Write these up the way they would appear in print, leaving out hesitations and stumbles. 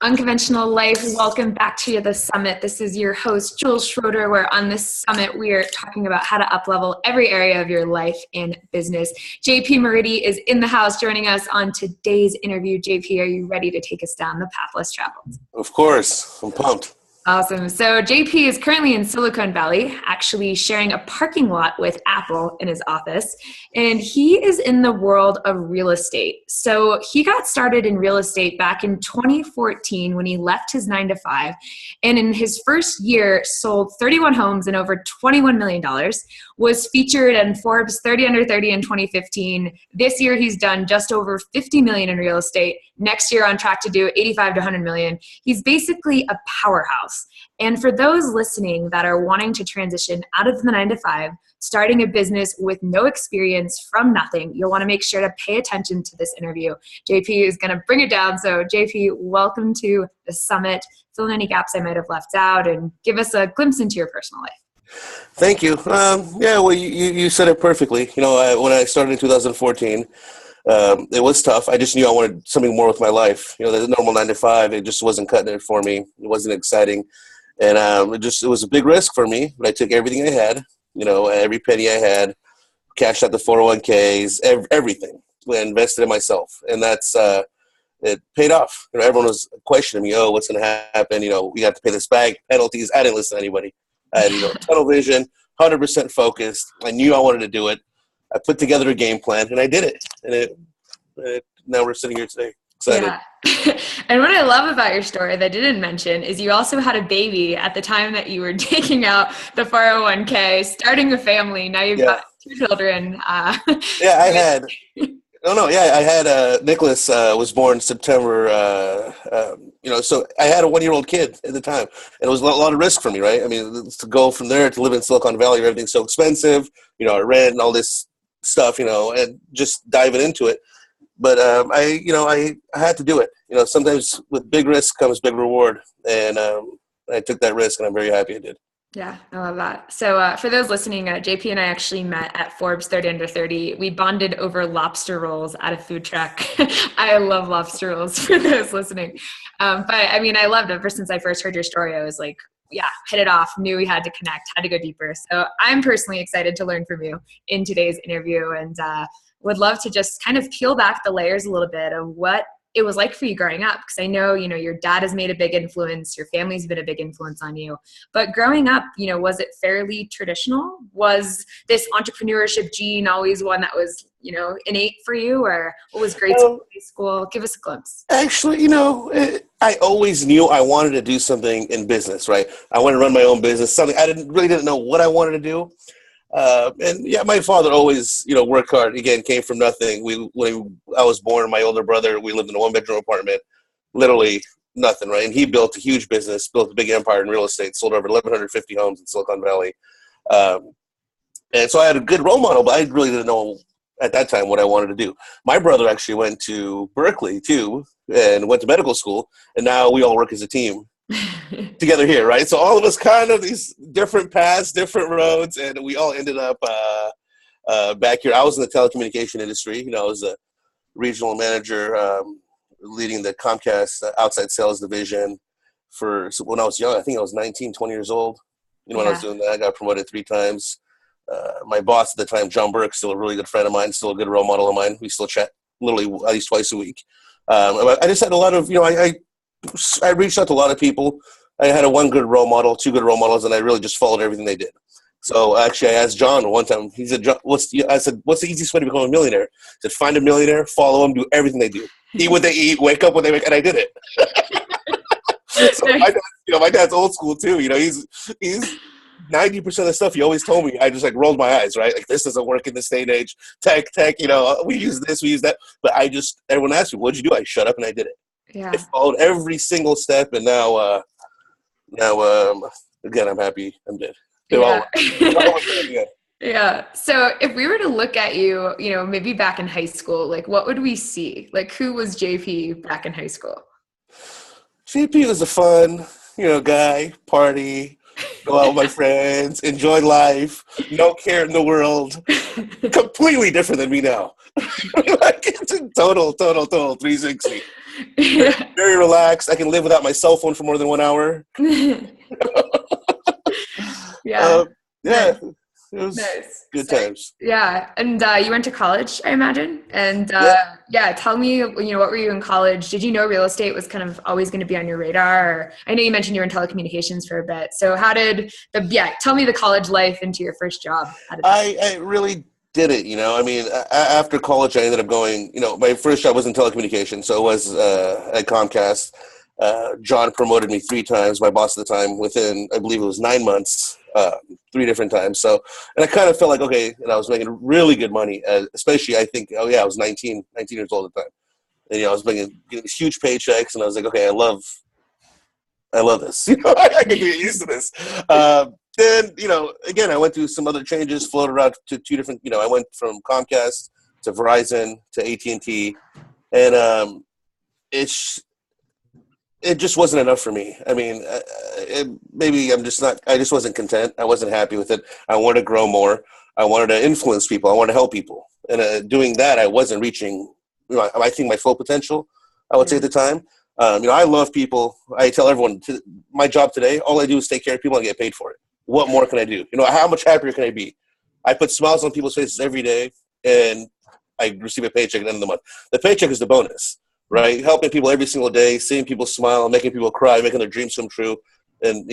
Unconventional Life. Welcome back to the summit. This is your host, Jules Schroeder, where on this summit, we are talking about how to uplevel every area of your life and business. JP Moridi is in the house joining us on today's interview. JP, are you ready to take us down the path less traveled? Of course. I'm pumped. Awesome. So JP is currently in Silicon Valley, actually sharing a parking lot with Apple in his office, and he is in the world of real estate. So he got started in real estate back in 2014 when he left his 9 to 5, and in his first year sold 31 homes and over $21 million, was featured in Forbes 30 Under 30 in 2015. This year he's done just over 50 million in real estate. Next year on track to do 85 to 100 million. He's basically a powerhouse. And for those listening that are wanting to transition out of the 9 to 5, starting a business with no experience from nothing, you'll want to make sure to pay attention to this interview. JP is going to bring it down. So JP, welcome to the summit. Fill in any gaps I might have left out and give us a glimpse into your personal life. Thank you. You said it perfectly. When I started in 2014, it was tough. I just knew I wanted something more with my life. The normal 9 to 5, it just wasn't cutting it for me. It wasn't exciting. And it was a big risk for me, but I took everything I had, every penny I had, cashed out the 401ks, everything. I invested in myself. And that's, it paid off. Everyone was questioning me, what's going to happen? We have to pay this back, penalties. I didn't listen to anybody. I had tunnel vision, 100% focused. I knew I wanted to do it. I put together a game plan, and I did it. And now we're sitting here today, excited. Yeah. And what I love about your story that I didn't mention is you also had a baby at the time that you were taking out the 401k, starting a family. Now you've got 2 children. I had. I had Nicholas was born September. So I had a 1-year-old kid at the time, and it was a lot of risk for me, right? I mean, to go from there to live in Silicon Valley, where everything's so expensive, rent and all this stuff, and just diving into it. But I had to do it. Sometimes with big risk comes big reward, and I took that risk, and I'm very happy I did. Yeah, I love that. So for those listening, JP and I actually met at Forbes 30 Under 30. We bonded over lobster rolls at a food truck. I love lobster rolls for those listening. But I mean, I loved it. Ever since I first heard your story, I was like, yeah, hit it off, knew we had to connect, had to go deeper. So I'm personally excited to learn from you in today's interview, and would love to just kind of peel back the layers a little bit of what it was like for you growing up. Because I know, your dad has made a big influence, your family's been a big influence on you. But growing up, was it fairly traditional? Was this entrepreneurship gene always one that was, innate for you? Or what was grade school, high school? Give us a glimpse. Actually, I always knew I wanted to do something in business, right? I wanted to run my own business, something I didn't know what I wanted to do. My father always, worked hard. Again, came from nothing. When I was born, my older brother, we lived in a 1-bedroom apartment, literally nothing, right? And he built a huge business, built a big empire in real estate, sold over 1,150 homes in Silicon Valley. And so I had a good role model, but I really didn't know at that time what I wanted to do. My brother actually went to Berkeley too, and went to medical school, and now we all work as a team together here, right? So all of us kind of these different paths, different roads, and we all ended up back here. I was in the telecommunication industry. I was a regional manager leading the Comcast outside sales division when I was young. I think I was 19, 20 years old. When I was doing that, I got promoted 3 times. My boss at the time, John Burke, still a really good friend of mine, still a good role model of mine. We still chat literally at least twice a week. I just had a lot of, I reached out to a lot of people. I had 1 good role model, 2 good role models, and I really just followed everything they did. So actually, I asked John one time. He said, what's the easiest way to become a millionaire? He said, find a millionaire, follow them, do everything they do. Eat what they eat, wake up when they wake, and I did it. So my dad's old school too. He's 90% of the stuff he always told me, I just rolled my eyes, right? Like, this doesn't work in this day and age. Tech, we use this, we use that. But everyone asked me, what'd you do? I shut up and I did it. Yeah. I followed every single step, and now again, I'm happy I'm dead. Yeah. So if we were to look at you, maybe back in high school, what would we see? Who was JP back in high school? JP was a fun, guy, party, go out with my friends, enjoy life, no care in the world. completely different than me now. Like, it's a total 360. Very, Yeah. very relaxed. I can live without my cell phone for more than 1 hour. Yeah. Uh, yeah, Nice. it was Nice. good So, times. yeah. And you went to college, I imagine. And Yeah, yeah, tell me, what were you in college? Did you know real estate was kind of always going to be on your radar? Or, I know you mentioned you were in telecommunications for a bit. So how did tell me the college life into your first job. How did that? I really did it. I mean, after college, I ended up going. My first job was in telecommunications, so it was at Comcast. John promoted me 3 times. My boss at the time, within I believe it was 9 months, 3 different times. So, and I kind of felt like okay, and I was making really good money, especially I think. Oh yeah, I was 19 years old at the time, and I was getting these huge paychecks, and I was like, okay, I love this. I can get used to this. Then, again, I went through some other changes, floated around to 2 different, I went from Comcast to Verizon to AT&T, and it just wasn't enough for me. I mean, maybe I just wasn't content. I wasn't happy with it. I wanted to grow more. I wanted to influence people. I wanted to help people. And doing that, I wasn't reaching, I think my full potential, I would say at the time. I love people. I tell everyone, my job today, all I do is take care of people and get paid for it. What more can I do? How much happier can I be? I put smiles on people's faces every day, and I receive a paycheck at the end of the month. The paycheck is the bonus, right? Helping people every single day, seeing people smile, making people cry, making their dreams come true. And,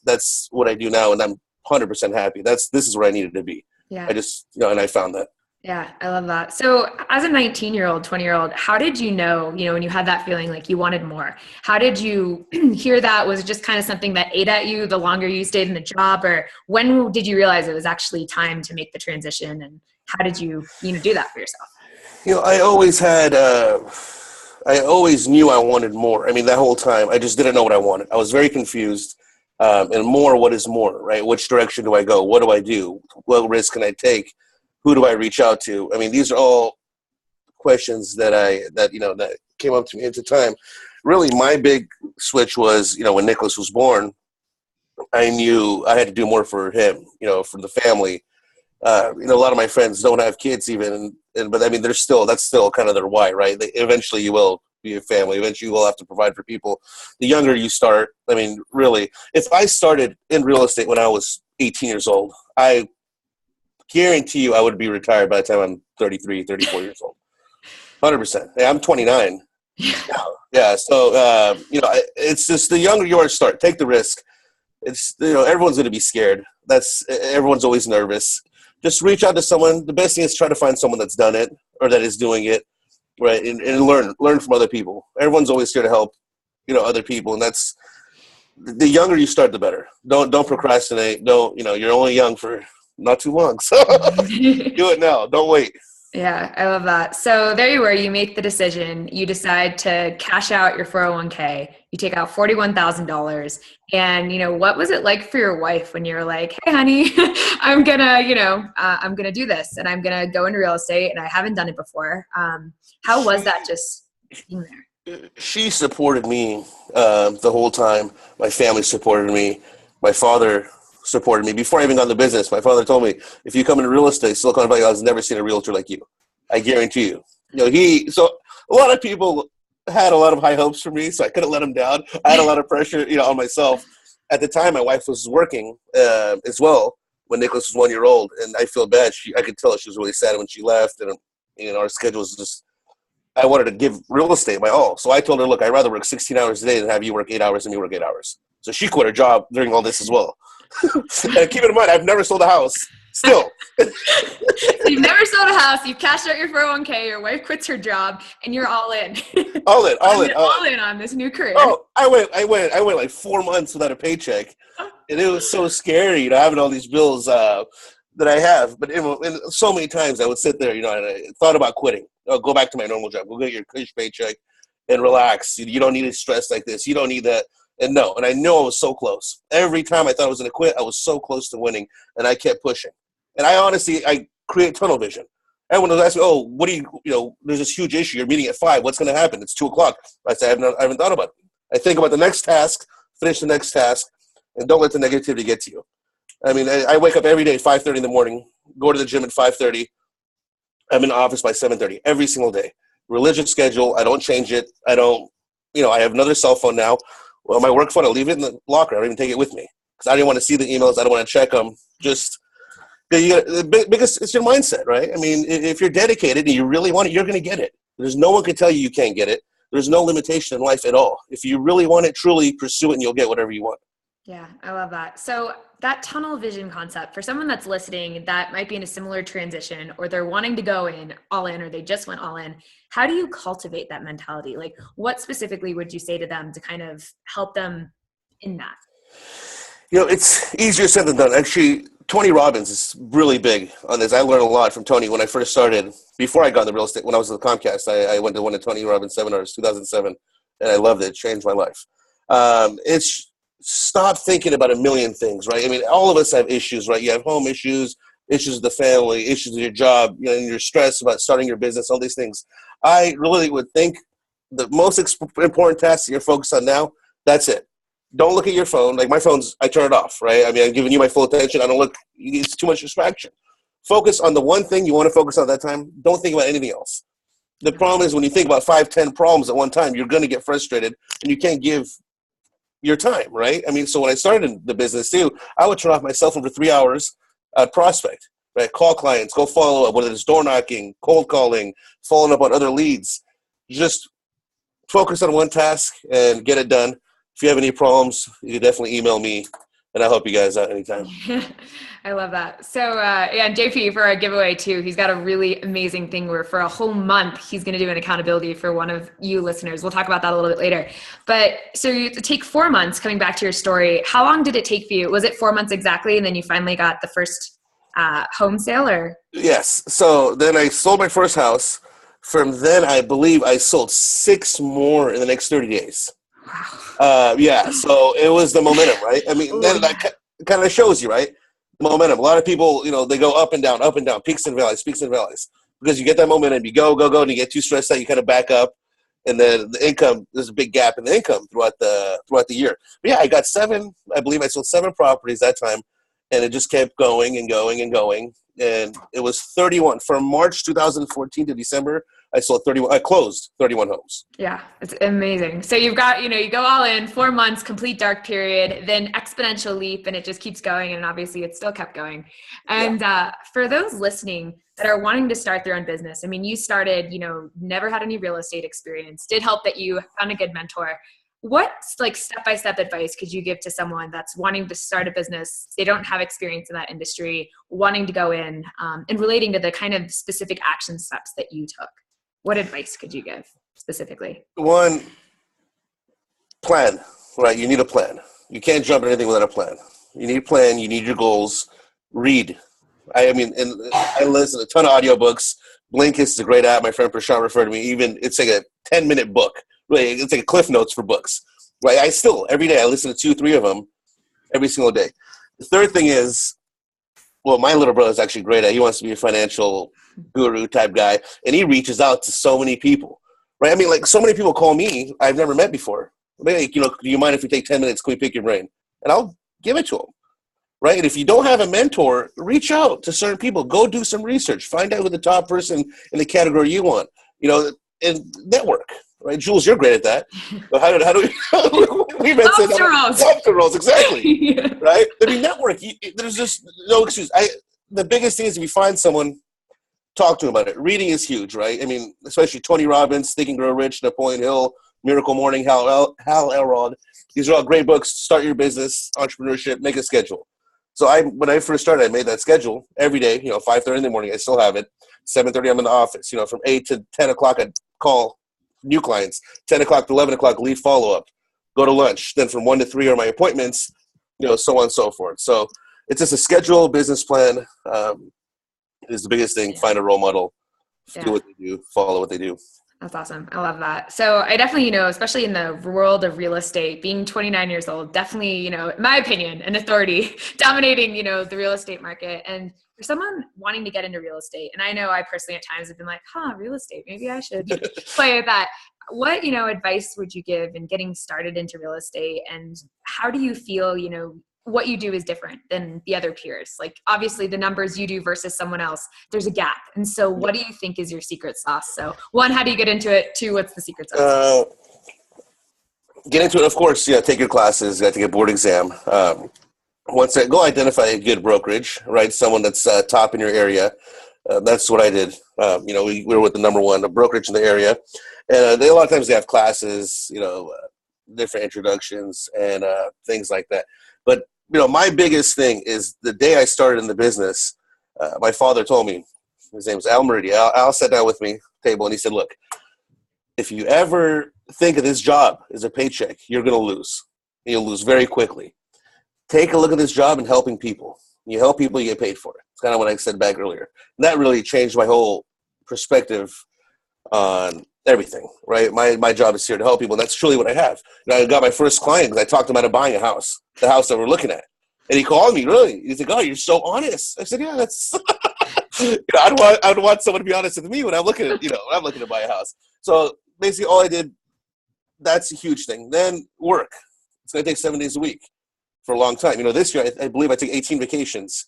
that's what I do now, and I'm 100% happy. This is where I needed to be. Yeah. I just, and I found that. Yeah, I love that. So as a 19-year-old, 20-year-old, how did you know, when you had that feeling like you wanted more? How did you hear that? Was it just kind of something that ate at you the longer you stayed in the job? Or when did you realize it was actually time to make the transition? And how did you, do that for yourself? I always knew I wanted more. I mean, that whole time, I just didn't know what I wanted. I was very confused. And more, what is more, right? Which direction do I go? What do I do? What risk can I take? Who do I reach out to? I mean, these are all questions that came up to me at the time. Really, my big switch was, when Nicholas was born, I knew I had to do more for him, for the family. A lot of my friends don't have kids even, but I mean, that's still kind of their why, right? Eventually you will be a family. Eventually you will have to provide for people. The younger you start, I mean, really, if I started in real estate when I was 18 years old, I guarantee you I would be retired by the time I'm 33, 34 years old. 100%. Hey, I'm 29 now. Yeah. So, it's just the younger you are to start, take the risk. It's, everyone's going to be scared. Everyone's always nervous. Just reach out to someone. The best thing is try to find someone that's done it or that is doing it, right? And learn from other people. Everyone's always here to help, other people. And that's, the younger you start, the better. Don't procrastinate. Don't, you're only young for not too long. So do it now. Don't wait. Yeah, I love that. So there you were, you make the decision, you decide to cash out your 401k, you take out $41,000. And, what was it like for your wife when you were like, hey, honey, I'm gonna do this and I'm gonna go into real estate and I haven't done it before. How was that just being there? She supported me the whole time. My family supported me. My father supported me. Before I even got in the business, my father told me, if you come into real estate, Silicon Valley, I've never seen a realtor like you. I guarantee you. So a lot of people had a lot of high hopes for me, so I couldn't let them down. I had a lot of pressure, on myself. At the time, my wife was working as well when Nicholas was 1 year old, and I feel bad. I could tell she was really sad when she left, and our schedule was just, I wanted to give real estate my all. So I told her, look, I'd rather work 16 hours a day than have you work 8 hours and me work 8 hours. So she quit her job during all this as well. And keep in mind, I've never sold a house. Still. So you've never sold a house, you've cashed out your 401k, your wife quits her job, and you're all in. All in On this new career. Oh, I went like 4 months without a paycheck. And it was so scary, having all these bills that I have. But and so many times I would sit there, and I thought about quitting. I'll go back to my normal job. Go get your cush paycheck and relax. You don't need to stress like this. You don't need that. And no, and I know I was so close. Every time I thought I was going to quit, I was so close to winning, and I kept pushing. And I create tunnel vision. Everyone was asking me, oh, what do there's this huge issue. You're meeting at 5. What's going to happen? It's 2 o'clock. I said, I haven't thought about it. I think about the next task, finish the next task, and don't let the negativity get to you. I mean, I wake up every day, 5:30 in the morning, go to the gym at 5:30. I'm in the office by 7:30 every single day. Religious schedule. I don't change it. I don't, I have another cell phone now. Well, my work phone, I leave it in the locker. I don't even take it with me because I didn't want to see the emails. I don't want to check them. Just because it's your mindset, right? I mean, if you're dedicated and you really want it, you're going to get it. There's no one can tell you can't get it. There's no limitation in life at all. If you really want it, truly pursue it, and you'll get whatever you want. Yeah, I love that. So that tunnel vision concept, for someone that's listening that might be in a similar transition, or they're wanting to go in all in, or they just went all in, how do you cultivate that mentality? Like, what specifically would you say to them to kind of help them in that? It's easier said than done. Actually, Tony Robbins is really big on this. I learned a lot from Tony when I first started. Before I got into real estate, when I was at Comcast, I went to one of Tony Robbins seminars, 2007, and I loved it. It changed my life. It's stop thinking about a million things, right? I mean, all of us have issues, right? You have home issues, issues with the family, issues with your job, and you're stressed about starting your business, all these things. I really would think the most important task you're focused on now, that's it. Don't look at your phone. Like my phone's, I turn it off, right? I mean, I'm giving you my full attention. I don't look, it's too much distraction. Focus on the one thing you want to focus on at that time. Don't think about anything else. The problem is when you think about 5, 10 problems at one time, you're going to get frustrated and you can't give your time, right? I mean, so when I started in the business too, I would turn off my cell phone for 3 hours, prospect, right? Call clients, go follow up, whether it's door knocking, cold calling, following up on other leads. Just focus on one task and get it done. If you have any problems, you can definitely email me and I'll help you guys out anytime. I love that. So, and JP, for our giveaway too, he's got a really amazing thing where for a whole month, he's going to do an accountability for one of you listeners. We'll talk about that a little bit later. But so you take 4 months, coming back to your story, how long did it take for you? Was it 4 months exactly? And then you finally got the first home sale, or? Yes. So then I sold my first house. From then, I believe I sold 6 more in the next 30 days. Wow. Yeah, so it was the momentum, right? I mean, then that kind of shows you, right? The momentum. A lot of people, they go up and down, peaks and valleys, because you get that momentum. You go, and you get too stressed out. You kind of back up, and then the income. There's a big gap in the income throughout the year. But yeah, I got 7. I believe I sold 7 properties that time, and it just kept going and going and going. And it was 31 from March 2014 to December. I sold 31. I closed 31 homes. Yeah, it's amazing. So you've got, you go all in, 4 months, complete dark period, then exponential leap, and it just keeps going. And obviously it still kept going. And for those listening that are wanting to start their own business, I mean, you started, never had any real estate experience, did help that you found a good mentor. What step-by-step advice could you give to someone that's wanting to start a business? They don't have experience in that industry, wanting to go in, and relating to the kind of specific action steps that you took? What advice could you give specifically? One, plan, right? You need a plan. You can't jump at anything without a plan. You need a plan. You need your goals. Read. I listen to a ton of audiobooks. Blinkist is a great app. My friend Prashant referred to me. Even it's like a 10-minute book. Really, it's like a Cliff Notes for books. Right? I still, every day, I listen to 2, 3 of them every single day. The third thing is, well, my little brother is actually great at. He wants to be a financial guru type guy, and he reaches out to so many people, right? I mean, like so many people call me I've never met before. Like, do you mind if we take 10 minutes? Can we pick your brain? And I'll give it to them, right? And if you don't have a mentor, reach out to certain people. Go do some research. Find out who the top person in the category you want, and network. Right, Jules, you're great at that. But how do we lobster rolls, exactly. Yeah. Right? I mean, network. There's just no excuse. The biggest thing is if you find someone, talk to them about it. Reading is huge, right? I mean, especially Tony Robbins, Think and Grow Rich, Napoleon Hill, Miracle Morning, Hal Elrod. These are all great books. Start your business, entrepreneurship, make a schedule. So when I first started, I made that schedule every day. 5:30 in the morning. I still have it. 7:30, I'm in the office. From 8 to 10 o'clock, I'd call new clients. 10 o'clock to 11 o'clock, lead follow-up. Go to lunch. Then from 1 to 3 are my appointments, so on and so forth. So it's just a schedule, business plan is the biggest thing. Find a role model. Do what they do. Follow what they do. That's awesome. I love that. So I definitely, especially in the world of real estate, being 29 years old, definitely, in my opinion, an authority dominating, the real estate market. And for someone wanting to get into real estate, and I know I personally at times have been like, real estate, maybe I should play with that. What, advice would you give in getting started into real estate? And how do you feel, what you do is different than the other peers. Like obviously the numbers you do versus someone else, there's a gap. And so what do you think is your secret sauce? So one, how do you get into it? Two, what's the secret sauce? Get into it, of course. Yeah, take your classes. You got to take a board exam. Once go identify a good brokerage, right? Someone that's top in your area. That's what I did. We were with the number one brokerage in the area, and a lot of times they have classes, different introductions and things like that. But my biggest thing is the day I started in the business, my father told me, his name was Moridi. Al sat down with me table and he said, "Look, if you ever think of this job as a paycheck, you're going to lose. You'll lose very quickly. Take a look at this job and helping people. You help people, you get paid for it." It's kind of what I said back earlier. And that really changed my whole perspective on everything, right? My job is here to help people, and that's truly what I have. I got my first client because I talked him out of buying a house, the house that we're looking at. And he called me, really. He's like, "Oh, you're so honest." I said, "Yeah, that's I'd want someone to be honest with me when I'm looking at, I'm looking to buy a house." So basically all I did, that's a huge thing. Then work. It's going to take 7 days a week for a long time. This year, I believe I took 18 vacations.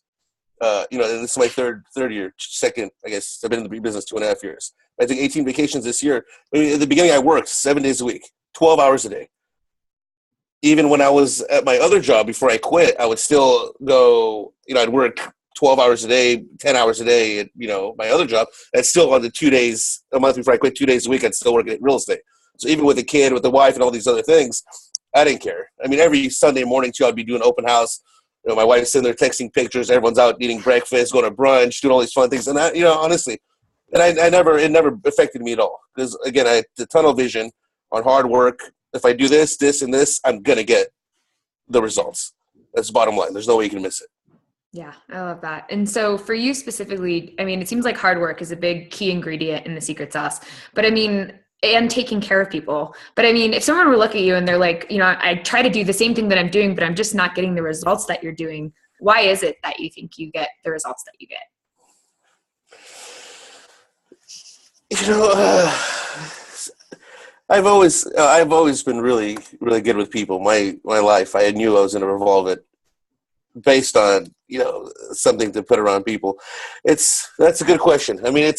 And this is my third year, second, I guess. I've been in the business 2.5 years. I took 18 vacations this year. At the beginning, I worked 7 days a week, 12 hours a day. Even when I was at my other job, before I quit, I would still go, I'd work 12 hours a day, 10 hours a day at, my other job. And still on the 2 days, a month before I quit, 2 days a week, I'd still work at real estate. So even with a kid, with the wife and all these other things, I didn't care. I mean, every Sunday morning too, I'd be doing open house. My wife's sitting there texting pictures. Everyone's out eating breakfast, going to brunch, doing all these fun things. And I, honestly, and it never affected me at all. Because again, I had the tunnel vision on hard work. If I do this, this, and this, I'm going to get the results. That's the bottom line. There's no way you can miss it. Yeah, I love that. And so for you specifically, I mean, it seems like hard work is a big key ingredient in the secret sauce, but I mean, and taking care of people. But I mean, if someone were to look at you and they're like, I try to do the same thing that I'm doing, but I'm just not getting the results that you're doing. Why is it that you think you get the results that you get? I've always been really, really good with people. My life, I knew I was going to revolve it based on, something to put around people. That's a good question. I mean,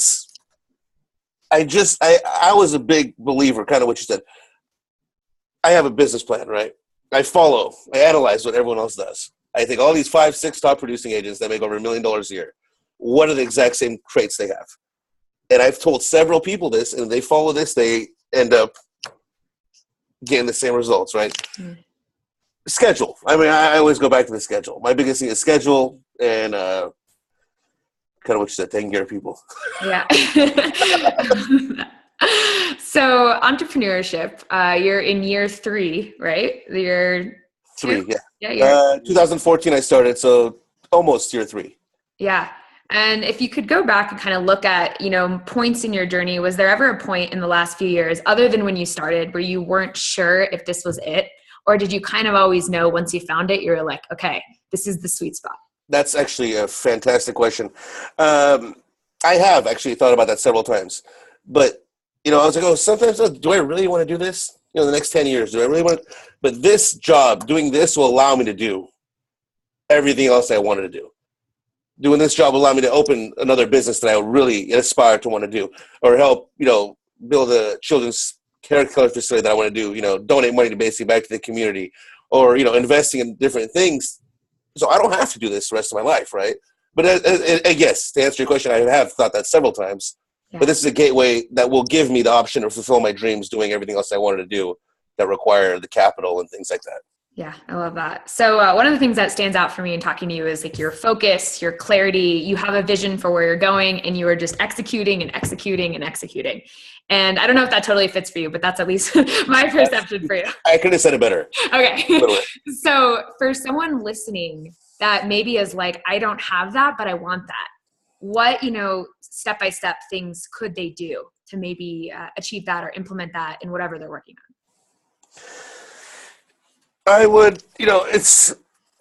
I was a big believer, kind of what you said. I have a business plan, right? I analyze what everyone else does. I think all these 5, 6 top producing agents that make over $1 million a year, what are the exact same traits they have? And I've told several people this, and they follow this, they end up getting the same results, right? Mm. Schedule. I mean, I always go back to the schedule. My biggest thing is schedule and kind of what you said, taking care of people. Yeah. So entrepreneurship, you're in year 3, right? Year 3, yeah. Yeah. 2014 I started, so almost year 3. Yeah. And if you could go back and kind of look at, points in your journey, was there ever a point in the last few years, other than when you started, where you weren't sure if this was it? Or did you kind of always know once you found it, you were like, okay, this is the sweet spot? That's actually a fantastic question. I have actually thought about that several times. But, I was like, sometimes, do I really want to do this? The next 10 years, do I really want to? But this job, doing this will allow me to do everything else I wanted to do. Doing this job will allow me to open another business that I really aspire to want to do, or help, build a children's care facility that I want to do, donate money to basically back to the community, or, investing in different things. So I don't have to do this the rest of my life, right? But yes, to answer your question, I have thought that several times. Yeah. But this is a gateway that will give me the option to fulfill my dreams doing everything else I wanted to do that require the capital and things like that. Yeah, I love that. So one of the things that stands out for me in talking to you is like your focus, your clarity. You have a vision for where you're going, and you are just executing and executing and executing. And I don't know if that totally fits for you, but that's at least my perception for you. I could have said it better. Okay. So for someone listening that maybe is like, I don't have that, but I want that. What, step-by-step things could they do to maybe achieve that or implement that in whatever they're working on? I would,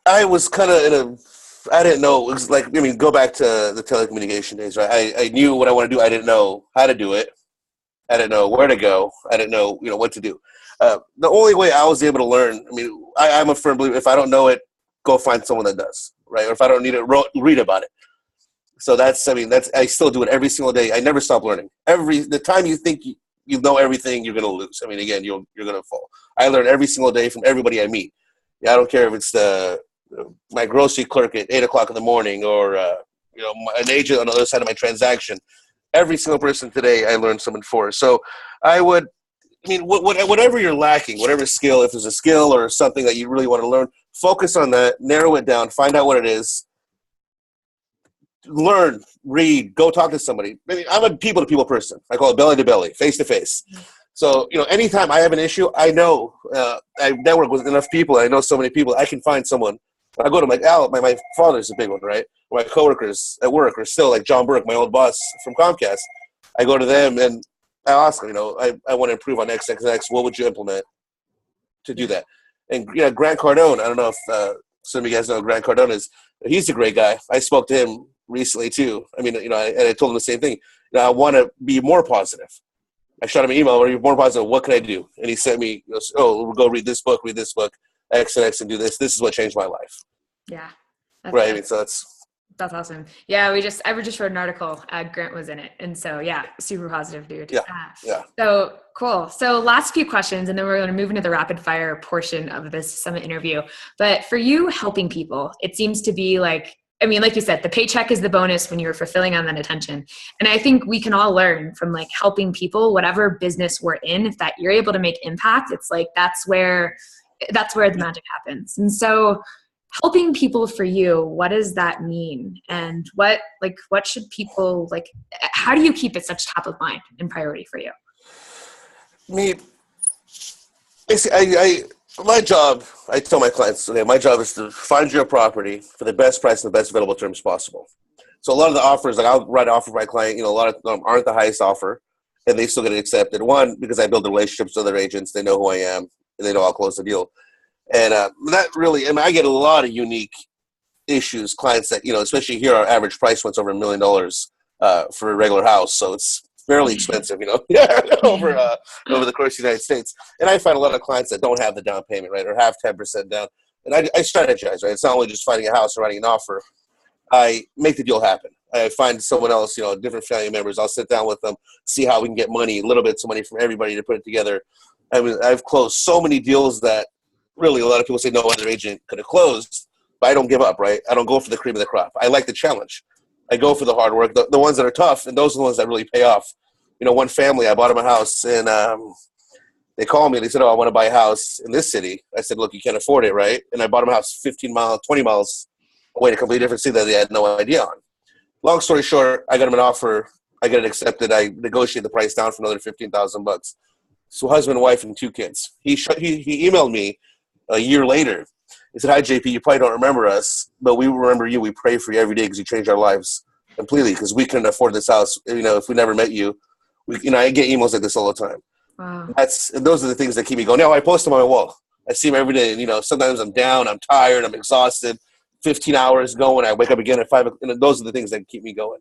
I was kind of I didn't know. It was like, go back to the telecommunication days, right? I knew what I want to do. I didn't know how to do it. I didn't know where to go. I didn't know, what to do. The only way I was able to learn, I'm a firm believer, if I don't know it, go find someone that does, right? Or if I don't need it, read about it. So I still do it every single day. I never stop learning. The time you think you know everything, you're going to lose. I mean, again, you're going to fall. I learn every single day from everybody I meet. Yeah, I don't care if it's my grocery clerk at 8:00 in the morning or an agent on the other side of my transaction. Every single person today, I learned something for. So whatever you're lacking, whatever skill, if there's a skill or something that you really want to learn, focus on that, narrow it down, find out what it is, learn, read, go talk to somebody. I mean, I'm a people-to-people person. I call it belly-to-belly, face-to-face. So, anytime I have an issue, I know I network with enough people. I know so many people. I can find someone. I go to my father's a big one, right? My coworkers at work are still like John Burke, my old boss from Comcast. I go to them and I ask them, I want to improve on X. What would you implement to do that? And Grant Cardone, I don't know if some of you guys know who Grant Cardone is. He's a great guy. I spoke to him recently too. I mean, and I told him the same thing. I want to be more positive. I shot him an email. I want to be more positive. What can I do? And he sent me, we'll go read this book, X and X, and do this. This is what changed my life. Yeah. Right. I mean, so that's awesome. Yeah, I just wrote an article. Grant was in it. And so, yeah, super positive, dude. Yeah. So cool. So last few questions, and then we're going to move into the rapid fire portion of this summit interview. But for you helping people, it seems to be like you said, the paycheck is the bonus when you're fulfilling on that attention. And I think we can all learn from like helping people, whatever business we're in, if that you're able to make impact, it's like, that's where the magic happens. And so helping people for you, what does that mean? And what should people how do you keep it such top of mind and priority for you? My job, I tell my clients, my job is to find your property for the best price and the best available terms possible. So a lot of the offers, I'll write an offer for my client, a lot of them aren't the highest offer and they still get it accepted. One, because I build relationships with other agents, they know who I am and they know I'll close the deal. And that really, I get a lot of unique issues, clients that, especially here, our average price went over $1 million for a regular house. So it's fairly expensive, over the course of the United States. And I find a lot of clients that don't have the down payment, right, or have 10% down. And I strategize, right? It's not only just finding a house or writing an offer. I make the deal happen. I find someone else, different family members. I'll sit down with them, see how we can get money, little bits of money from everybody to put it together. I've closed so many deals that really a lot of people say no other agent could have closed, but I don't give up, right? I don't go for the cream of the crop. I like the challenge. I go for the hard work, the ones that are tough, and those are the ones that really pay off. One family, I bought them a house, and they called me, and they said, I want to buy a house in this city. I said, look, you can't afford it, right? And I bought them a house 20 miles away in a completely different city that they had no idea on. Long story short, I got them an offer. I got it accepted. I negotiated the price down for another $15,000. So husband, wife, and 2 kids. He emailed me a year later. He said, hi, JP, you probably don't remember us, but we remember you. We pray for you every day because you changed our lives completely because we couldn't afford this house, if we never met you. I get emails like this all the time. Wow. Those are the things that keep me going. Now, I post them on my wall. I see them every day. And, sometimes I'm down, I'm tired, I'm exhausted, 15 hours going. I wake up again at 5. And those are the things that keep me going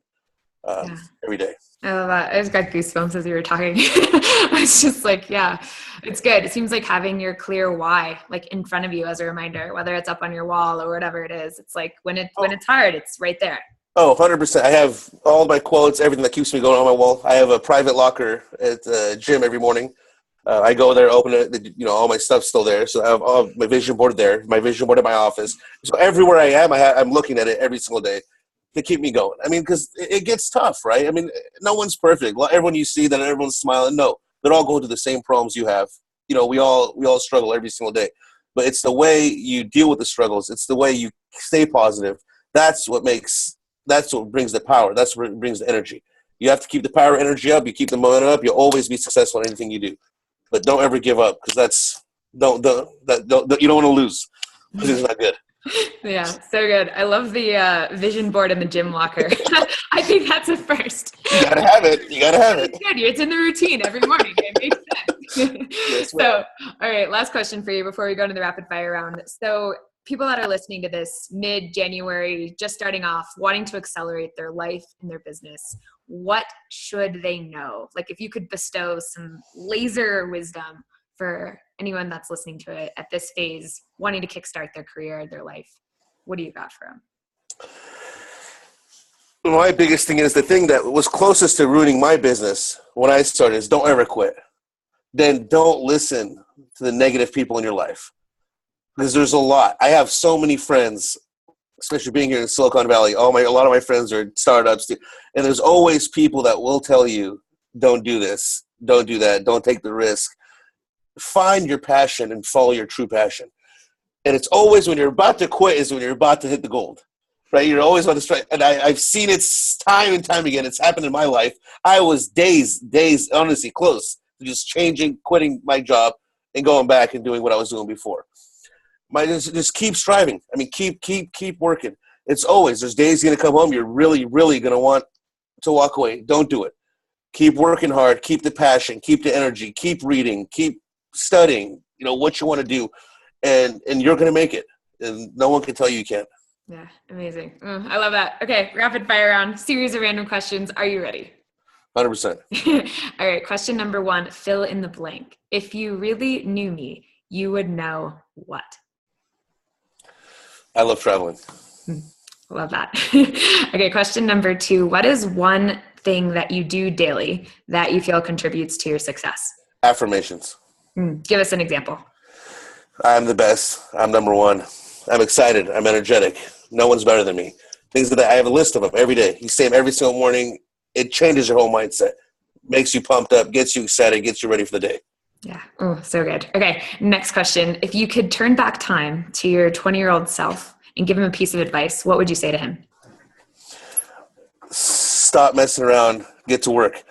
every day. I love that. I just got goosebumps as you were talking. It's just like, yeah, it's good. It seems like having your clear why, in front of you as a reminder, whether it's up on your wall or whatever it is. It's like when it's hard, it's right there. Oh, 100%. I have all my quotes, everything that keeps me going on my wall. I have a private locker at the gym every morning. I go there, open it, all my stuff's still there. So I have all my vision board there, my vision board at my office. So everywhere I am, I'm looking at it every single day to keep me going. Because it gets tough, right? No one's perfect. Everyone you see that everyone's smiling. No, they're all going through the same problems you have. We all struggle every single day. But it's the way you deal with the struggles. It's the way you stay positive. That's what brings the power. That's what brings the energy. You have to keep the power energy up. You keep the momentum up. You'll always be successful in anything you do. But don't ever give up because you don't want to lose because it's not good. Yeah, so good. I love the vision board in the gym locker. I think that's a first. You gotta have it. It's good. It's in the routine every morning. It makes sense. Yes, so, all right, last question for you before we go into the rapid fire round. So people that are listening to this mid-January, just starting off, wanting to accelerate their life and their business, what should they know? If you could bestow some laser wisdom for anyone that's listening to it at this phase, wanting to kickstart their career, their life. What do you got for him? My biggest thing is the thing that was closest to ruining my business when I started is don't ever quit. Then don't listen to the negative people in your life, because there's a lot. I have so many friends, especially being here in Silicon Valley. A lot of my friends are startups, and there's always people that will tell you, don't do this, don't do that, don't take the risk. Find your passion and follow your true passion. And it's always when you're about to quit is when you're about to hit the gold, right? You're always on the strike. And I've seen it time and time again. It's happened in my life. I was days, honestly, close to just changing, quitting my job and going back and doing what I was doing before. Just keep striving. I mean, keep working. It's always, there's days you're going to come home, you're really, really going to want to walk away. Don't do it. Keep working hard. Keep the passion. Keep the energy. Keep reading. Keep studying, what you want to do. And you're going to make it. And no one can tell you can't. Yeah, amazing. I love that. Okay, rapid fire round, series of random questions. Are you ready? 100%. All right, question number 1, fill in the blank. If you really knew me, you would know what? I love traveling. Love that. Okay, question number 2, what is one thing that you do daily that you feel contributes to your success? Affirmations. Give us an example. I'm the best. I'm number one. I'm excited. I'm energetic. No one's better than me. Things that I have a list of them every day. You say them every single morning. It changes your whole mindset. Makes you pumped up, gets you excited, gets you ready for the day. Yeah. Oh, so good. Okay. Next question. If you could turn back time to your 20-year-old self and give him a piece of advice, what would you say to him? Stop messing around. Get to work.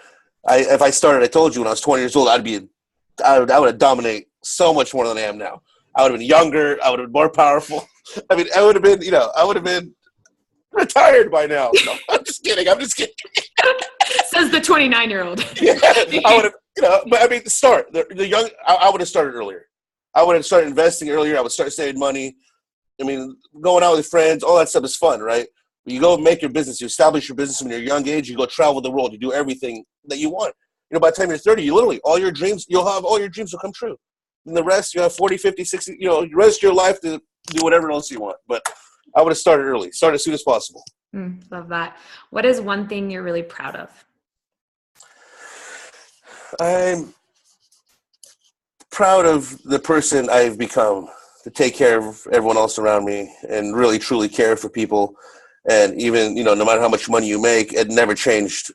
If I started, I told you when I was 20 years old, I would have dominated so much more than I am now. I would have been younger. I would have been more powerful. I mean, I would have been retired by now. No, I'm just kidding. Says the 29-year-old. Yeah, I would have, but I mean, start the young. I would have started earlier. I would have started investing earlier. I would start saving money. I mean, going out with friends, all that stuff is fun, right? You go make your business. You establish your business when you're a young age. You go travel the world. You do everything that you want. By the time you're 30, you'll have all your dreams will come true. And the rest, you have 40, 50, 60, the rest of your life to do whatever else you want. But I would have started early. Start as soon as possible. Love that. What is one thing you're really proud of? I'm proud of the person I've become, to take care of everyone else around me and really, truly care for people. And even, no matter how much money you make, it never changed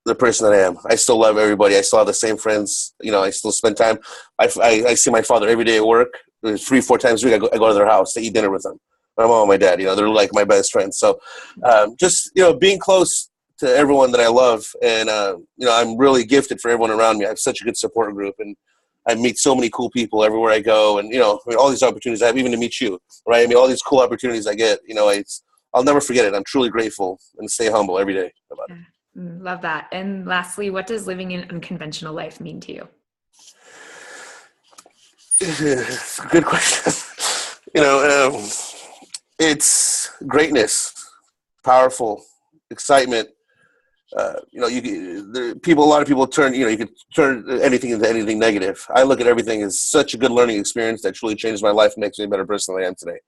the person that I am. I still love everybody. I still have the same friends. I still spend time. I see my father every day at work. 3-4 times a week. I go to their house to eat dinner with them. My mom and my dad, they're like my best friends. So just, being close to everyone that I love. And, I'm really gifted for everyone around me. I have such a good support group, and I meet so many cool people everywhere I go. And, all these opportunities I have, even to meet you, right? I mean, all these cool opportunities I get, I'll never forget it. I'm truly grateful and stay humble every day about it. Love that. And lastly, what does living an unconventional life mean to you? Good question. It's greatness, powerful, excitement. A lot of people turn, you could turn anything into anything negative. I look at everything as such a good learning experience that truly changed my life and makes me a better person than I am today.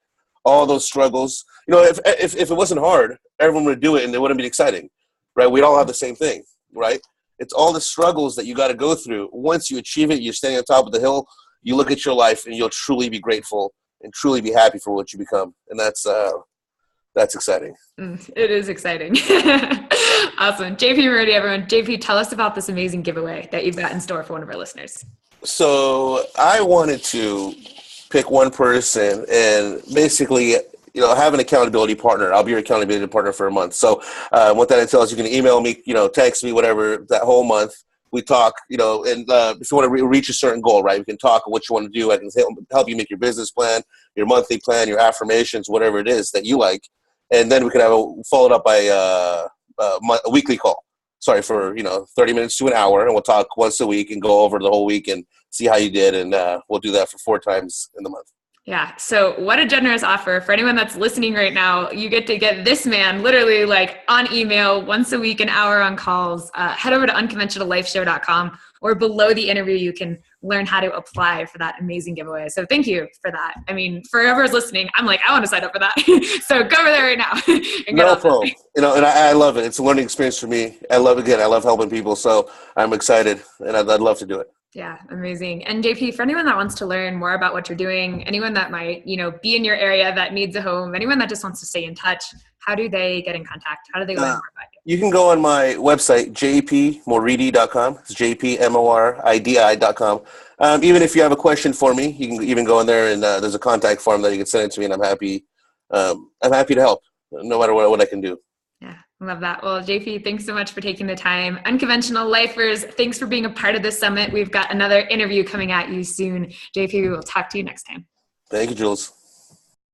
All those struggles, if it wasn't hard, everyone would do it and it wouldn't be exciting, right? We'd all have the same thing, right? It's all the struggles that you got to go through. Once you achieve it, you're standing on top of the hill, you look at your life and you'll truly be grateful and truly be happy for what you become. And that's exciting. It is exciting. Awesome. JP Moridi, everyone. JP, tell us about this amazing giveaway that you've got in store for one of our listeners. So I wanted to pick one person and basically, have an accountability partner. I'll be your accountability partner for a month. So what that entails, you can email me, text me, whatever, that whole month. We talk, and if you want to reach a certain goal, right, we can talk what you want to do. I can help you make your business plan, your monthly plan, your affirmations, whatever it is that you like. And then we can have followed up by a weekly call. Sorry, for 30 minutes to an hour, and we'll talk once a week and go over the whole week and see how you did. And we'll do that for 4 times in the month. Yeah. So what a generous offer for anyone that's listening right now. You get to get this man literally like on email once a week, an hour on calls. Head over to unconventionallifeshow.com. or below the interview, you can learn how to apply for that amazing giveaway. So thank you for that. I mean, for whoever's listening, I'm like, I want to sign up for that. So go over there right now and get No on problem. that. And I love it. It's a learning experience for me. I love helping people. So I'm excited, and I'd love to do it. Yeah, amazing. And JP, for anyone that wants to learn more about what you're doing, anyone that might, be in your area that needs a home, anyone that just wants to stay in touch, how do they get in contact? How do they learn more about you? You can go on my website, jpmoridi.com. It's jpmoridi.com. Even if you have a question for me, you can even go in there, and there's a contact form that you can send it to me, and I'm happy to help, no matter what I can do. Yeah, love that. Well, JP, thanks so much for taking the time. Unconventional Lifers, thanks for being a part of this summit. We've got another interview coming at you soon. JP, we will talk to you next time. Thank you, Jules.